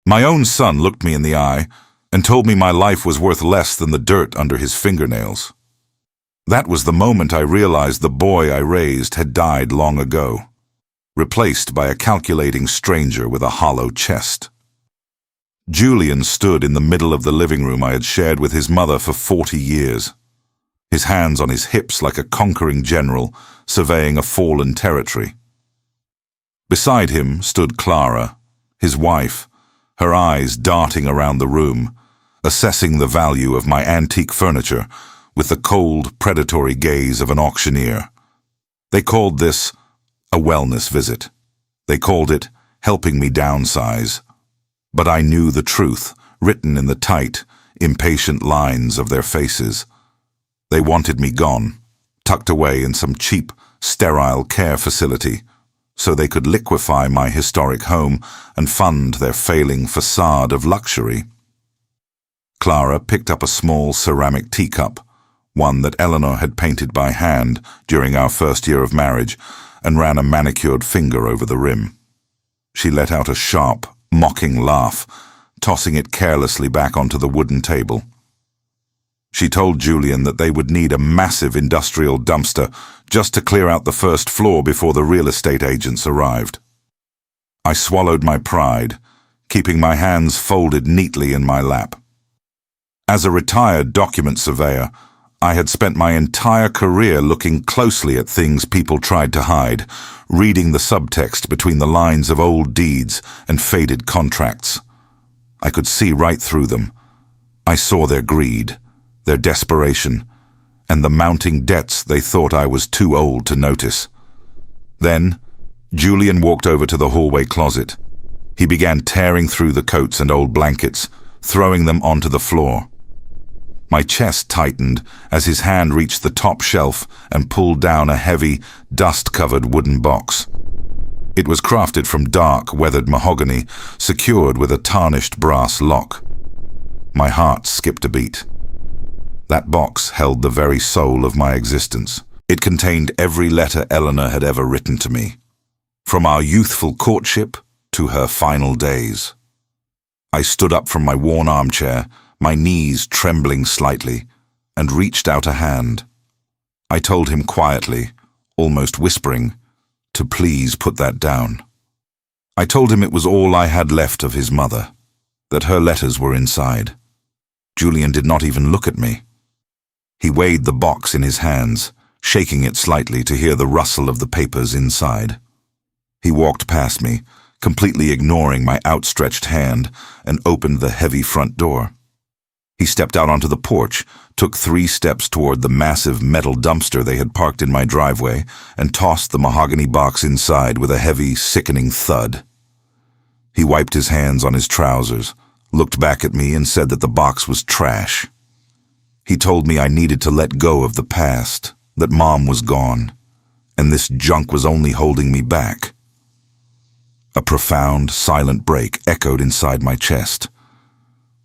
My own son looked me in the eye and told me my life was worth less than the dirt under his fingernails. That was the moment I realized the boy I raised had died long ago, replaced by a calculating stranger with a hollow chest. Julian stood in the middle of the living room I had shared with his mother for 40 years, his hands on his hips like a conquering general surveying a fallen territory. Beside him stood Clara, his wife, her eyes darting around the room, assessing the value of my antique furniture with the cold, predatory gaze of an auctioneer. They called this a wellness visit. They called it helping me downsize. But I knew the truth, written in the tight, impatient lines of their faces. They wanted me gone, tucked away in some cheap, sterile care facility, so they could liquefy my historic home and fund their failing facade of luxury. Clara picked up a small ceramic teacup, one that Eleanor had painted by hand during our first year of marriage, and ran a manicured finger over the rim. She let out a sharp, mocking laugh, tossing it carelessly back onto the wooden table. She told Julian that they would need a massive industrial dumpster just to clear out the first floor before the real estate agents arrived. I swallowed my pride, keeping my hands folded neatly in my lap. As a retired document surveyor, I had spent my entire career looking closely at things people tried to hide, reading the subtext between the lines of old deeds and faded contracts. I could see right through them. I saw their greed, their desperation, and the mounting debts they thought I was too old to notice. Then, Julian walked over to the hallway closet. He began tearing through the coats and old blankets, throwing them onto the floor. My chest tightened as his hand reached the top shelf and pulled down a heavy, dust-covered wooden box. It was crafted from dark, weathered mahogany, secured with a tarnished brass lock. My heart skipped a beat. That box held the very soul of my existence. It contained every letter Eleanor had ever written to me, from our youthful courtship to her final days. I stood up from my worn armchair, my knees trembling slightly, and reached out a hand. I told him quietly, almost whispering, to please put that down. I told him it was all I had left of his mother, that her letters were inside. Julian did not even look at me. He weighed the box in his hands, shaking it slightly to hear the rustle of the papers inside. He walked past me, completely ignoring my outstretched hand, and opened the heavy front door. He stepped out onto the porch, took 3 steps toward the massive metal dumpster they had parked in my driveway, and tossed the mahogany box inside with a heavy, sickening thud. He wiped his hands on his trousers, looked back at me, and said that the box was trash. He told me I needed to let go of the past, that Mom was gone, and this junk was only holding me back. A profound, silent break echoed inside my chest.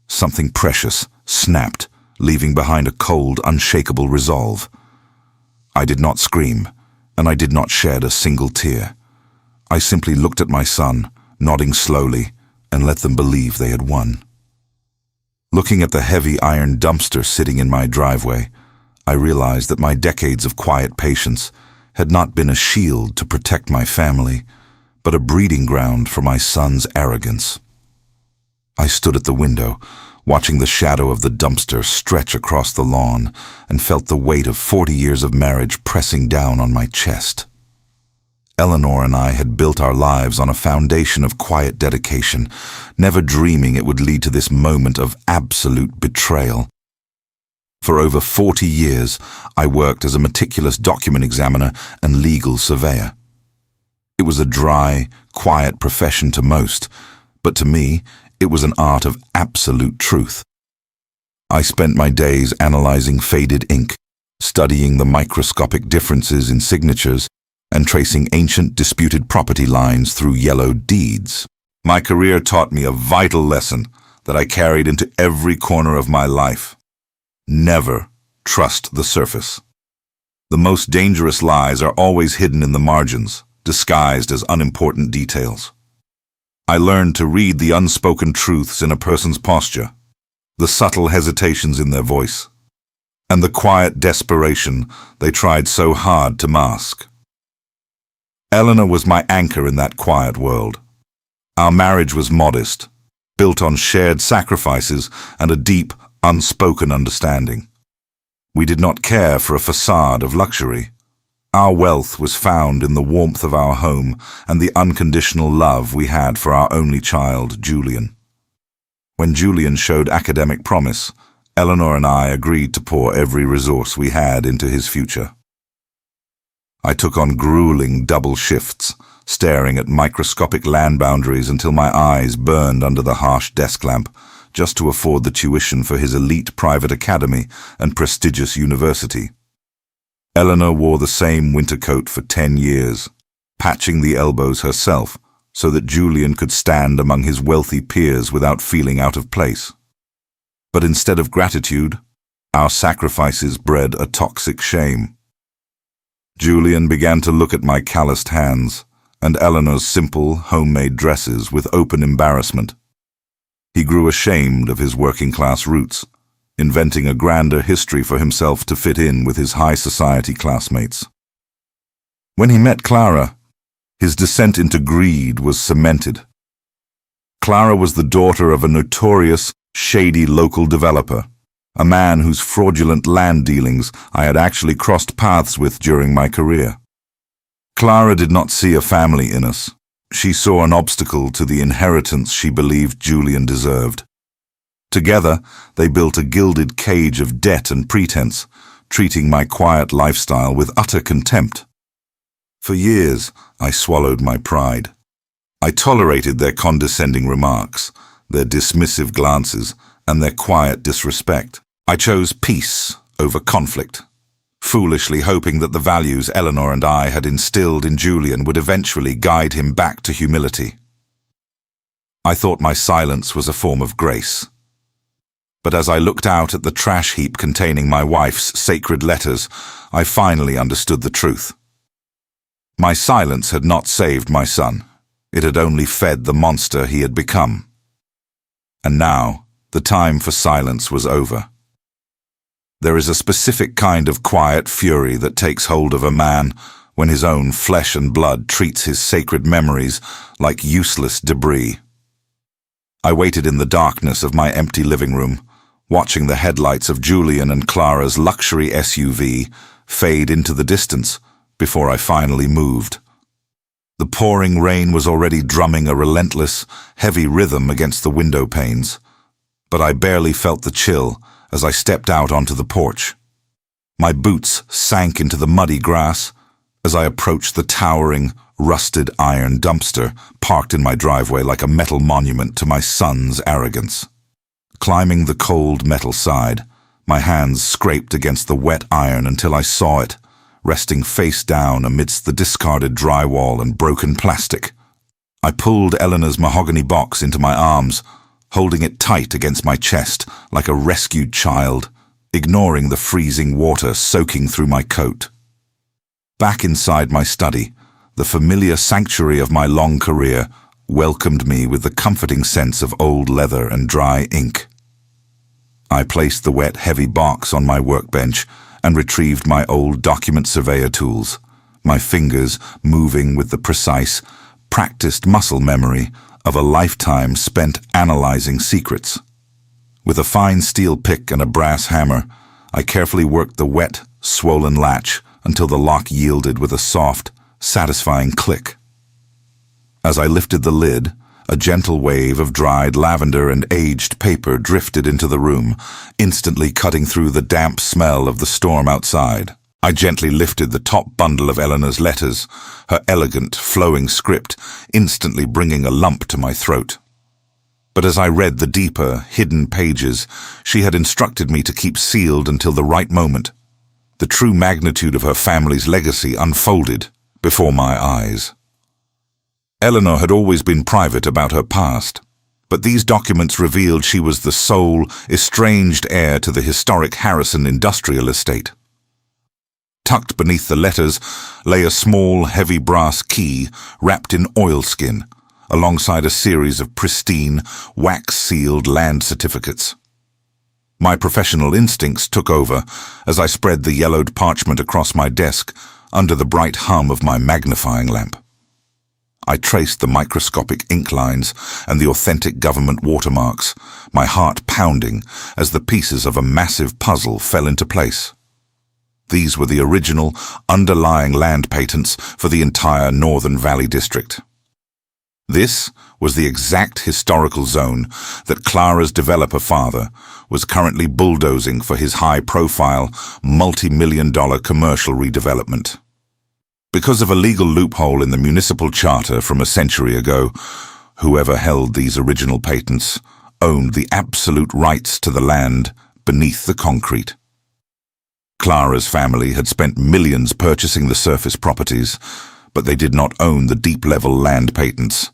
Something precious snapped, leaving behind a cold, unshakable resolve. I did not scream, and I did not shed a single tear. I simply looked at my son, nodding slowly, and let them believe they had won. Looking at the heavy iron dumpster sitting in my driveway, I realized that my decades of quiet patience had not been a shield to protect my family, but a breeding ground for my son's arrogance. I stood at the window, watching the shadow of the dumpster stretch across the lawn, and felt the weight of 40 years of marriage pressing down on my chest. Eleanor and I had built our lives on a foundation of quiet dedication, never dreaming it would lead to this moment of absolute betrayal. For over 40 years, I worked as a meticulous document examiner and legal surveyor. It was a dry, quiet profession to most, but to me, it was an art of absolute truth. I spent my days analyzing faded ink, studying the microscopic differences in signatures, and tracing ancient disputed property lines through yellowed deeds. My career taught me a vital lesson that I carried into every corner of my life. Never trust the surface. The most dangerous lies are always hidden in the margins, disguised as unimportant details. I learned to read the unspoken truths in a person's posture, the subtle hesitations in their voice, and the quiet desperation they tried so hard to mask. Eleanor was my anchor in that quiet world. Our marriage was modest, built on shared sacrifices and a deep, unspoken understanding. We did not care for a facade of luxury. Our wealth was found in the warmth of our home and the unconditional love we had for our only child, Julian. When Julian showed academic promise, Eleanor and I agreed to pour every resource we had into his future. I took on grueling double shifts, staring at microscopic land boundaries until my eyes burned under the harsh desk lamp, just to afford the tuition for his elite private academy and prestigious university. Eleanor wore the same winter coat for 10 years, patching the elbows herself so that Julian could stand among his wealthy peers without feeling out of place. But instead of gratitude, our sacrifices bred a toxic shame. Julian began to look at my calloused hands and Eleanor's simple, homemade dresses with open embarrassment. He grew ashamed of his working-class roots, inventing a grander history for himself to fit in with his high society classmates. When he met Clara, his descent into greed was cemented. Clara was the daughter of a notorious, shady local developer, a man whose fraudulent land dealings I had actually crossed paths with during my career. Clara did not see a family in us. She saw an obstacle to the inheritance she believed Julian deserved. Together, they built a gilded cage of debt and pretense, treating my quiet lifestyle with utter contempt. For years, I swallowed my pride. I tolerated their condescending remarks, their dismissive glances, and their quiet disrespect. I chose peace over conflict, foolishly hoping that the values Eleanor and I had instilled in Julian would eventually guide him back to humility. I thought my silence was a form of grace. But as I looked out at the trash heap containing my wife's sacred letters, I finally understood the truth. My silence had not saved my son. It had only fed the monster he had become. And now, the time for silence was over. There is a specific kind of quiet fury that takes hold of a man when his own flesh and blood treats his sacred memories like useless debris. I waited in the darkness of my empty living room, watching the headlights of Julian and Clara's luxury SUV fade into the distance before I finally moved. The pouring rain was already drumming a relentless, heavy rhythm against the window panes, but I barely felt the chill as I stepped out onto the porch. My boots sank into the muddy grass as I approached the towering, rusted iron dumpster parked in my driveway like a metal monument to my son's arrogance. Climbing the cold metal side, my hands scraped against the wet iron until I saw it, resting face down amidst the discarded drywall and broken plastic. I pulled Eleanor's mahogany box into my arms, holding it tight against my chest like a rescued child, ignoring the freezing water soaking through my coat. Back inside my study, the familiar sanctuary of my long career welcomed me with the comforting sense of old leather and dry ink. I placed the wet, heavy box on my workbench and retrieved my old document surveyor tools, my fingers moving with the precise, practiced muscle memory of a lifetime spent analyzing secrets. With a fine steel pick and a brass hammer, I carefully worked the wet, swollen latch until the lock yielded with a soft, satisfying click. As I lifted the lid, a gentle wave of dried lavender and aged paper drifted into the room, instantly cutting through the damp smell of the storm outside. I gently lifted the top bundle of Eleanor's letters, her elegant, flowing script instantly bringing a lump to my throat. But as I read the deeper, hidden pages, she had instructed me to keep sealed until the right moment. The true magnitude of her family's legacy unfolded before my eyes. Eleanor had always been private about her past, but these documents revealed she was the sole, estranged heir to the historic Harrison industrial estate. Tucked beneath the letters lay a small, heavy brass key wrapped in oilskin, alongside a series of pristine, wax-sealed land certificates. My professional instincts took over as I spread the yellowed parchment across my desk under the bright hum of my magnifying lamp. I traced the microscopic ink lines and the authentic government watermarks, my heart pounding as the pieces of a massive puzzle fell into place. These were the original, underlying land patents for the entire Northern Valley District. This was the exact historical zone that Clara's developer father was currently bulldozing for his high-profile, multi-million-dollar commercial redevelopment. Because of a legal loophole in the municipal charter from a century ago, whoever held these original patents owned the absolute rights to the land beneath the concrete. Clara's family had spent millions purchasing the surface properties, but they did not own the deep-level land patents.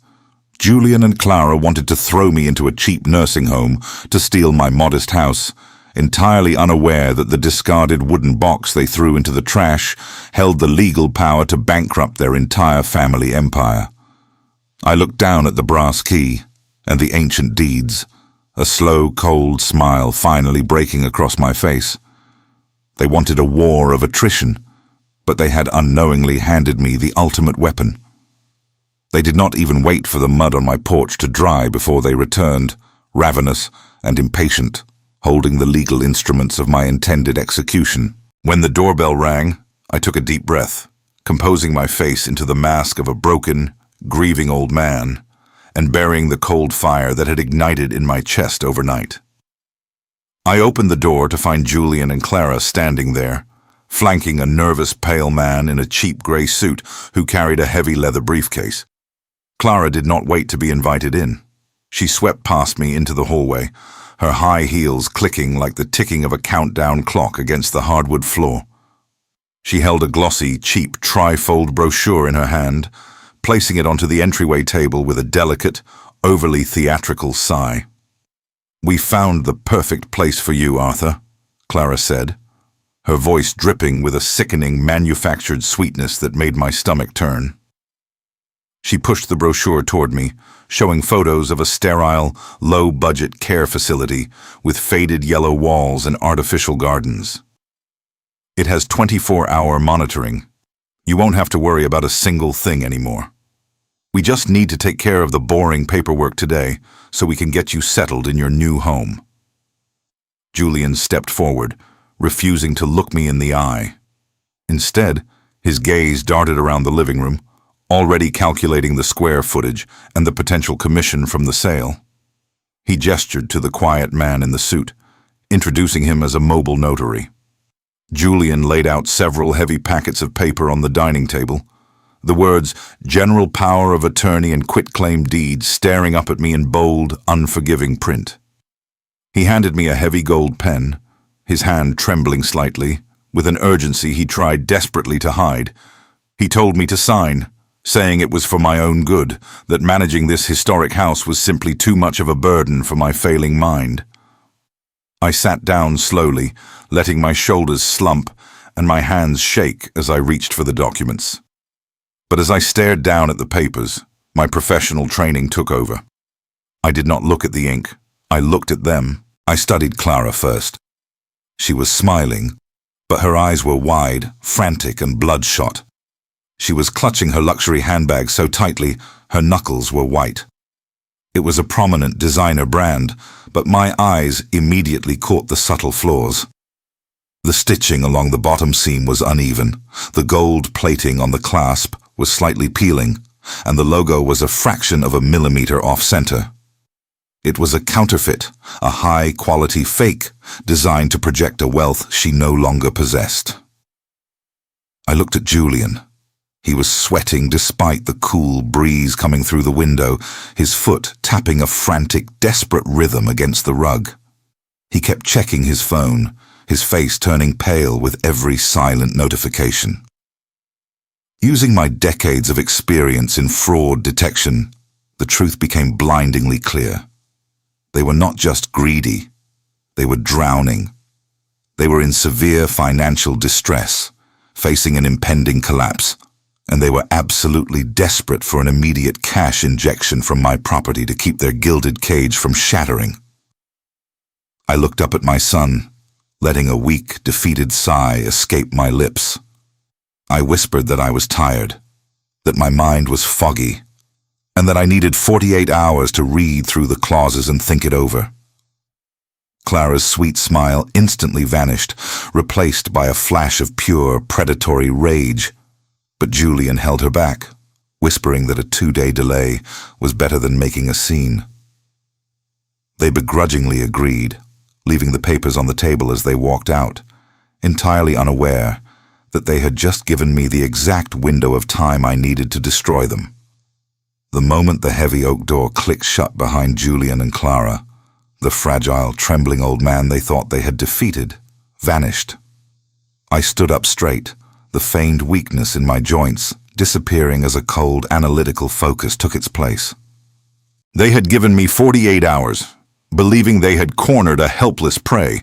Julian and Clara wanted to throw me into a cheap nursing home to steal my modest house, entirely unaware that the discarded wooden box they threw into the trash held the legal power to bankrupt their entire family empire. I looked down at the brass key and the ancient deeds, a slow, cold smile finally breaking across my face. They wanted a war of attrition, but they had unknowingly handed me the ultimate weapon. They did not even wait for the mud on my porch to dry before they returned, ravenous and impatient, holding the legal instruments of my intended execution. When the doorbell rang, I took a deep breath, composing my face into the mask of a broken, grieving old man, and burying the cold fire that had ignited in my chest overnight. I opened the door to find Julian and Clara standing there, flanking a nervous, pale man in a cheap gray suit who carried a heavy leather briefcase. Clara did not wait to be invited in. She swept past me into the hallway, her high heels clicking like the ticking of a countdown clock against the hardwood floor. She held a glossy, cheap tri-fold brochure in her hand, placing it onto the entryway table with a delicate, overly theatrical sigh. "We found the perfect place for you, Arthur," Clara said, her voice dripping with a sickening manufactured sweetness that made my stomach turn. She pushed the brochure toward me, showing photos of a sterile, low-budget care facility with faded yellow walls and artificial gardens. "It has 24-hour monitoring. You won't have to worry about a single thing anymore. We just need to take care of the boring paperwork today so we can get you settled in your new home." Julian stepped forward, refusing to look me in the eye. Instead, his gaze darted around the living room, already calculating the square footage and the potential commission from the sale. He gestured to the quiet man in the suit, introducing him as a mobile notary. Julian laid out several heavy packets of paper on the dining table, the words "General Power of Attorney and Quitclaim Deed" staring up at me in bold, unforgiving print. He handed me a heavy gold pen, his hand trembling slightly, with an urgency he tried desperately to hide. He told me to sign, saying it was for my own good, that managing this historic house was simply too much of a burden for my failing mind. I sat down slowly, letting my shoulders slump and my hands shake as I reached for the documents. But as I stared down at the papers, my professional training took over. I did not look at the ink. I looked at them. I studied Clara first. She was smiling, but her eyes were wide, frantic, and bloodshot. She was clutching her luxury handbag so tightly, her knuckles were white. It was a prominent designer brand, but my eyes immediately caught the subtle flaws. The stitching along the bottom seam was uneven, the gold plating on the clasp was slightly peeling, and the logo was a fraction of a millimeter off-center. It was a counterfeit, a high-quality fake, designed to project a wealth she no longer possessed. I looked at Julian. He was sweating despite the cool breeze coming through the window, his foot tapping a frantic, desperate rhythm against the rug. He kept checking his phone, his face turning pale with every silent notification. Using my decades of experience in fraud detection, the truth became blindingly clear. They were not just greedy, they were drowning. They were in severe financial distress, facing an impending collapse, and they were absolutely desperate for an immediate cash injection from my property to keep their gilded cage from shattering. I looked up at my son, letting a weak, defeated sigh escape my lips. I whispered that I was tired, that my mind was foggy, and that I needed 48 hours to read through the clauses and think it over. Clara's sweet smile instantly vanished, replaced by a flash of pure, predatory rage. But Julian held her back, whispering that a 2-day delay was better than making a scene. They begrudgingly agreed, leaving the papers on the table as they walked out, entirely unaware that they had just given me the exact window of time I needed to destroy them. The moment the heavy oak door clicked shut behind Julian and Clara, the fragile, trembling old man they thought they had defeated vanished. I stood up straight, the feigned weakness in my joints disappearing as a cold, analytical focus took its place. They had given me 48 hours, believing they had cornered a helpless prey,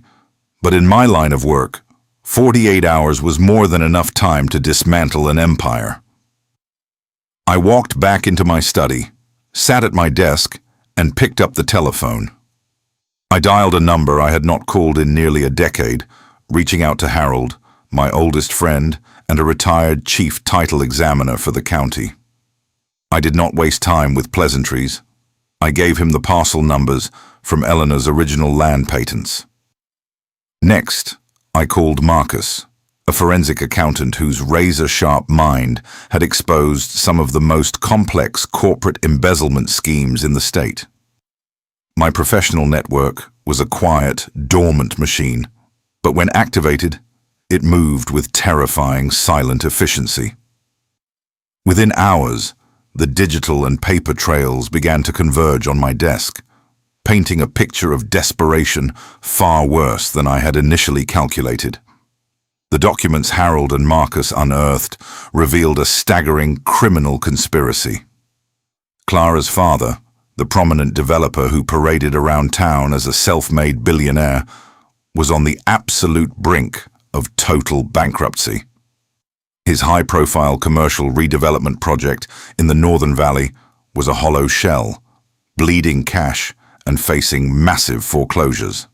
but in my line of work, 48 hours was more than enough time to dismantle an empire. I walked back into my study, sat at my desk, and picked up the telephone. I dialed a number I had not called in nearly a decade, reaching out to Harold, my oldest friend, and a retired chief title examiner for the county. I did not waste time with pleasantries. I gave him the parcel numbers from Eleanor's original land patents. Next, I called Marcus, a forensic accountant whose razor-sharp mind had exposed some of the most complex corporate embezzlement schemes in the state. My professional network was a quiet, dormant machine, but when activated, it moved with terrifying, silent efficiency. Within hours, the digital and paper trails began to converge on my desk, painting a picture of desperation far worse than I had initially calculated. The documents Harold and Marcus unearthed revealed a staggering criminal conspiracy. Clara's father, the prominent developer who paraded around town as a self-made billionaire, was on the absolute brink of total bankruptcy. His high-profile commercial redevelopment project in the Northern Valley was a hollow shell, bleeding cash and facing massive foreclosures.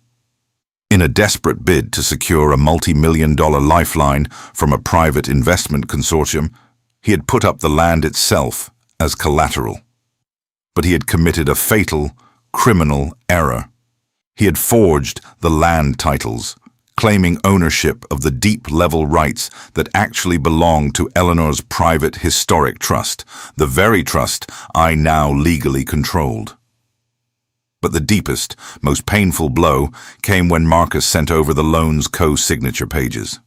In a desperate bid to secure a multi-million-dollar lifeline from a private investment consortium, he had put up the land itself as collateral. But he had committed a fatal, criminal error. He had forged the land titles, claiming ownership of the deep-level rights that actually belonged to Eleanor's private historic trust, the very trust I now legally controlled. But the deepest, most painful blow came when Marcus sent over the loan's co-signature pages.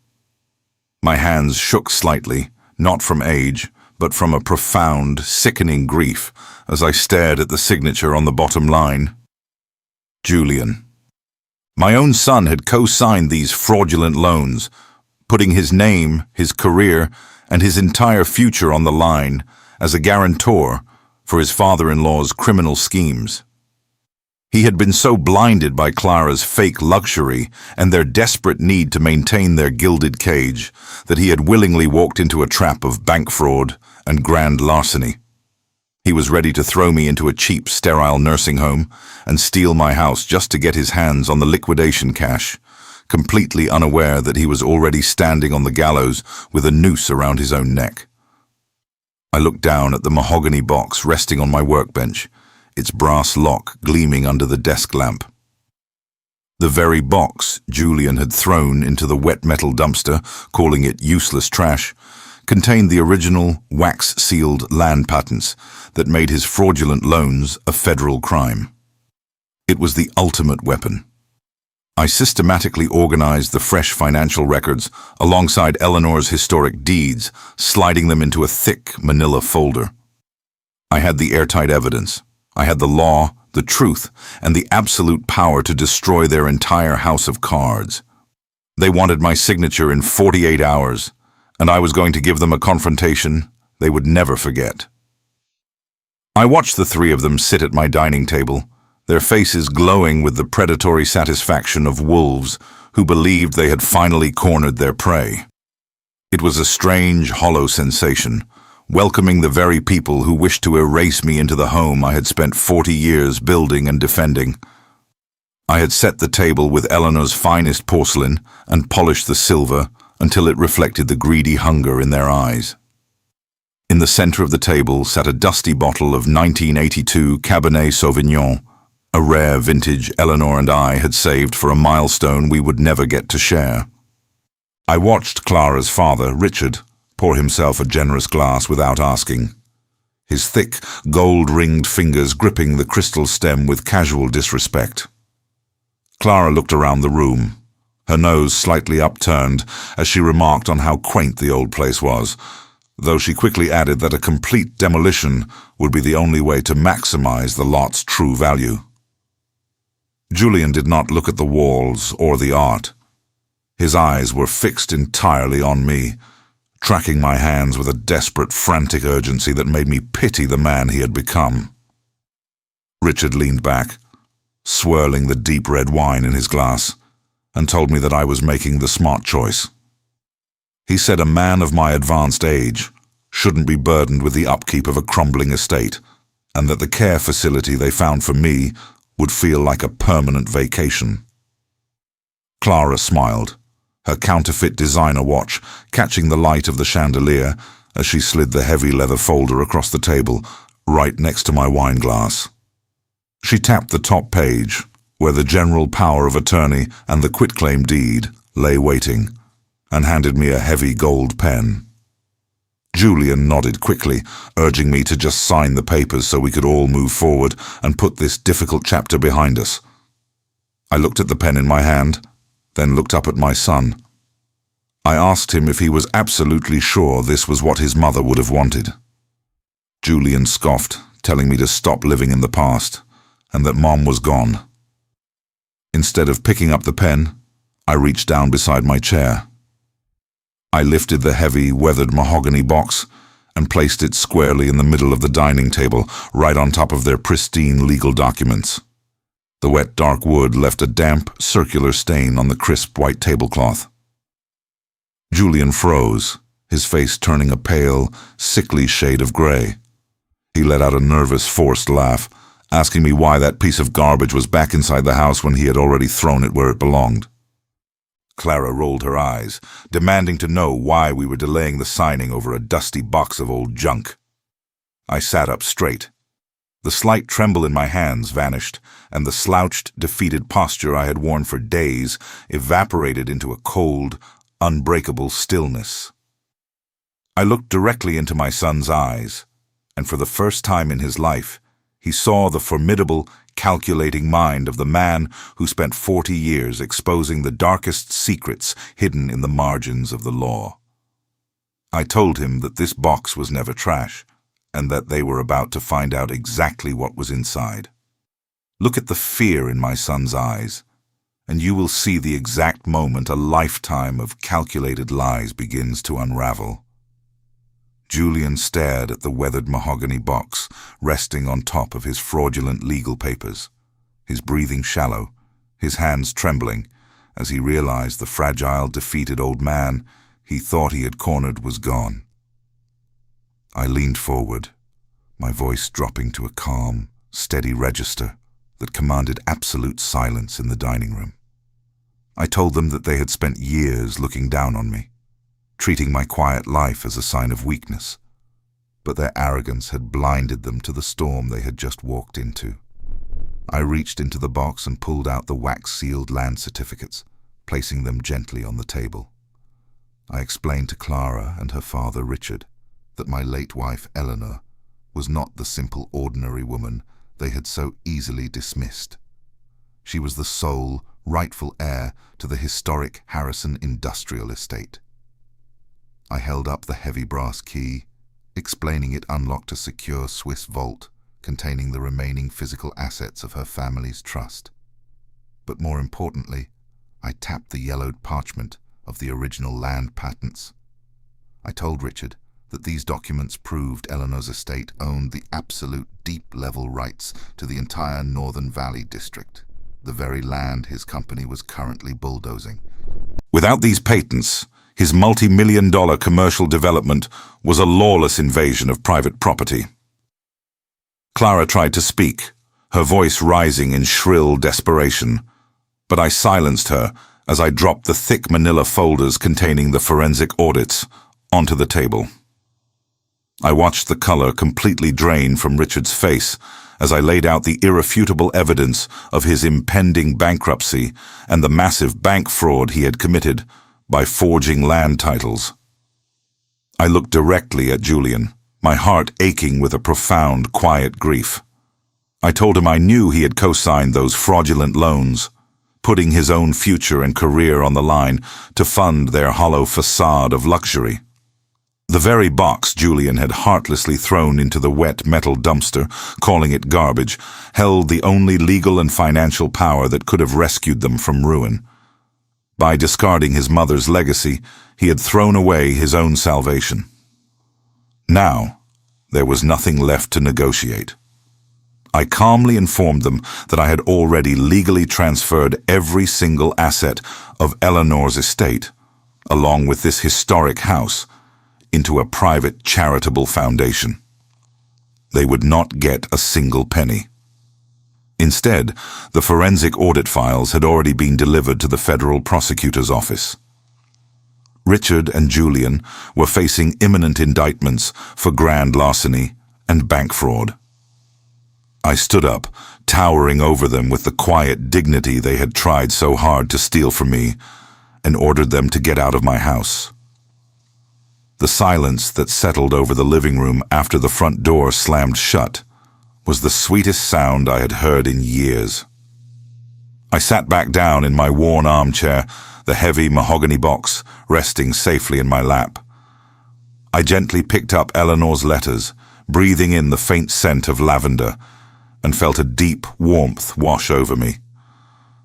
My hands shook slightly, not from age, but from a profound, sickening grief as I stared at the signature on the bottom line. Julian. My own son had co-signed these fraudulent loans, putting his name, his career, and his entire future on the line as a guarantor for his father-in-law's criminal schemes. He had been so blinded by Clara's fake luxury and their desperate need to maintain their gilded cage that he had willingly walked into a trap of bank fraud and grand larceny. He was ready to throw me into a cheap, sterile nursing home and steal my house just to get his hands on the liquidation cash, completely unaware that he was already standing on the gallows with a noose around his own neck. I looked down at the mahogany box resting on my workbench, its brass lock gleaming under the desk lamp. The very box Julian had thrown into the wet metal dumpster, calling it useless trash, contained the original wax-sealed land patents that made his fraudulent loans a federal crime. It was the ultimate weapon. I systematically organized the fresh financial records alongside Eleanor's historic deeds, sliding them into a thick manila folder. I had the airtight evidence. I had the law, the truth, and the absolute power to destroy their entire house of cards. They wanted my signature in 48 hours, and I was going to give them a confrontation they would never forget. I watched the three of them sit at my dining table, their faces glowing with the predatory satisfaction of wolves who believed they had finally cornered their prey. It was a strange, hollow sensation, welcoming the very people who wished to erase me into the home I had spent 40 years building and defending. I had set the table with Eleanor's finest porcelain and polished the silver until it reflected the greedy hunger in their eyes. In the center of the table sat a dusty bottle of 1982 Cabernet Sauvignon, a rare vintage Eleanor and I had saved for a milestone we would never get to share. I watched Clara's father, Richard, pour himself a generous glass without asking, his thick, gold-ringed fingers gripping the crystal stem with casual disrespect. Clara looked around the room, her nose slightly upturned as she remarked on how quaint the old place was, though she quickly added that a complete demolition would be the only way to maximize the lot's true value. Julian did not look at the walls or the art. His eyes were fixed entirely on me, tracking my hands with a desperate, frantic urgency that made me pity the man he had become. Richard leaned back, swirling the deep red wine in his glass, and told me that I was making the smart choice. He said a man of my advanced age shouldn't be burdened with the upkeep of a crumbling estate, and that the care facility they found for me would feel like a permanent vacation. Clara smiled, her counterfeit designer watch catching the light of the chandelier as she slid the heavy leather folder across the table, right next to my wine glass. She tapped the top page, where the general power of attorney and the quitclaim deed lay waiting, and handed me a heavy gold pen. Julian nodded quickly, urging me to just sign the papers so we could all move forward and put this difficult chapter behind us. I looked at the pen in my hand, then looked up at my son. I asked him if he was absolutely sure this was what his mother would have wanted. Julian scoffed, telling me to stop living in the past, and that Mom was gone. Instead of picking up the pen, I reached down beside my chair. I lifted the heavy, weathered mahogany box and placed it squarely in the middle of the dining table, right on top of their pristine legal documents. The wet, dark wood left a damp, circular stain on the crisp white tablecloth. Julian froze, his face turning a pale, sickly shade of gray. He let out a nervous, forced laugh, asking me why that piece of garbage was back inside the house when he had already thrown it where it belonged. Clara rolled her eyes, demanding to know why we were delaying the signing over a dusty box of old junk. I sat up straight. The slight tremble in my hands vanished, and the slouched, defeated posture I had worn for days evaporated into a cold, unbreakable stillness. I looked directly into my son's eyes, and for the first time in his life, he saw the formidable, calculating mind of the man who spent 40 years exposing the darkest secrets hidden in the margins of the law. I told him that this box was never trash, and that they were about to find out exactly what was inside. Look at the fear in my son's eyes, and you will see the exact moment a lifetime of calculated lies begins to unravel. Julian stared at the weathered mahogany box resting on top of his fraudulent legal papers, his breathing shallow, his hands trembling, as he realized the fragile, defeated old man he thought he had cornered was gone. I leaned forward, my voice dropping to a calm, steady register that commanded absolute silence in the dining room. I told them that they had spent years looking down on me, treating my quiet life as a sign of weakness, but their arrogance had blinded them to the storm they had just walked into. I reached into the box and pulled out the wax-sealed land certificates, placing them gently on the table. I explained to Clara and her father, Richard, that my late wife, Eleanor, was not the simple, ordinary woman they had so easily dismissed. She was the sole, rightful heir to the historic Harrison industrial estate. I held up the heavy brass key, explaining it unlocked a secure Swiss vault containing the remaining physical assets of her family's trust. But more importantly, I tapped the yellowed parchment of the original land patents. I told Richard that these documents proved Eleanor's estate owned the absolute deep-level rights to the entire Northern Valley district, the very land his company was currently bulldozing. Without these patents, His multi-million-dollar commercial development was a lawless invasion of private property. Clara tried to speak, her voice rising in shrill desperation, but I silenced her as I dropped the thick manila folders containing the forensic audits onto the table. I watched the color completely drain from Richard's face as I laid out the irrefutable evidence of his impending bankruptcy and the massive bank fraud he had committed by forging land titles. I looked directly at Julian, my heart aching with a profound, quiet grief. I told him I knew he had co-signed those fraudulent loans, putting his own future and career on the line to fund their hollow facade of luxury. The very box Julian had heartlessly thrown into the wet metal dumpster, calling it garbage, held the only legal and financial power that could have rescued them from ruin. By discarding his mother's legacy, he had thrown away his own salvation. Now, there was nothing left to negotiate. I calmly informed them that I had already legally transferred every single asset of Eleanor's estate, along with this historic house, into a private charitable foundation. They would not get a single penny. Instead, the forensic audit files had already been delivered to the federal prosecutor's office. Richard and Julian were facing imminent indictments for grand larceny and bank fraud. I stood up, towering over them with the quiet dignity they had tried so hard to steal from me, and ordered them to get out of my house. The silence that settled over the living room after the front door slammed shut was the sweetest sound I had heard in years. I sat back down in my worn armchair, the heavy mahogany box resting safely in my lap. I gently picked up Eleanor's letters, breathing in the faint scent of lavender, and felt a deep warmth wash over me.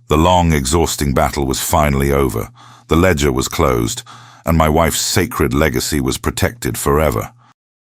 The long, exhausting battle was finally over, the ledger was closed, and my wife's sacred legacy was protected forever.